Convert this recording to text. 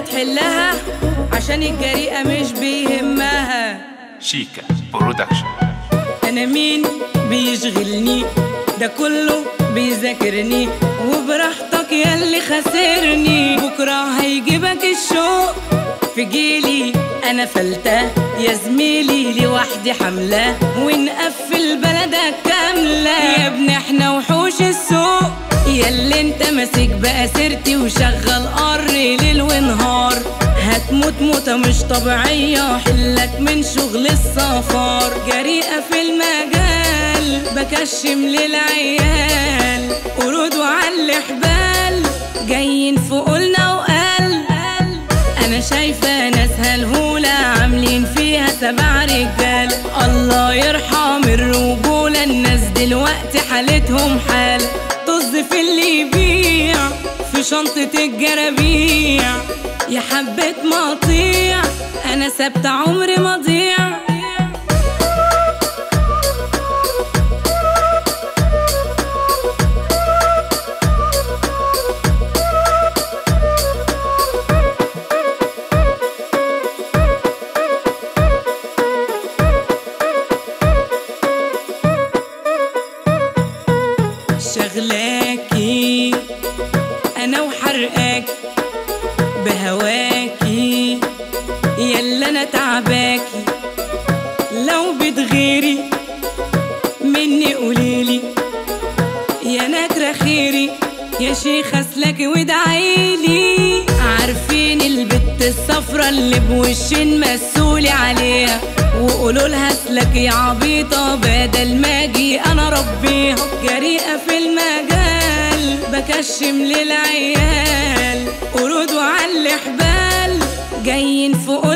تحلها عشان الجريئة مش بيهمها. شيكا برودكشن. أنا مين بيشغلني ده كله بيذاكرني، وبراحتك ياللي خاسرني، بكرة هيجيبك الشوق في جيلي. أنا فلتة يا زميلي لوحدي حملة، ونقفل بلدك كاملة يا ابني احنا وحوش السوق، ياللي انت ماسك بقى سيرتي وشغل قر ليل ونهار. هتموت موتة مش طبيعية حلك من شغل السفر، جريئة في المجال بكشم للعيال، قرود وعلى حبال جايين فوقولنا وقال. انا شايفة ناس هالهولة عاملين فيها 7 رجال، الله يرحم الرجولة، الناس دلوقتي حالتهم حال. طز في اللي يبيع في شنطة الجرابيع، يا حبة مقطيع أنا ثابتة عمري ما ضيع. شغلاكي أنا وحرقاك بهواكي، يلا أنا تعباكي، لو بتغيري مني قوليلي، يا نادرة خيري يا شيخة اسلكي وادعيلي. عارفين البت الصفرا اللي بوشين مسولي عليها، وقولولها اسلك يا عبيطة بدل ما اجي انا ربيها، جريئة في المجال بكشم للعيال، قرود وعلى حبال جايين فوق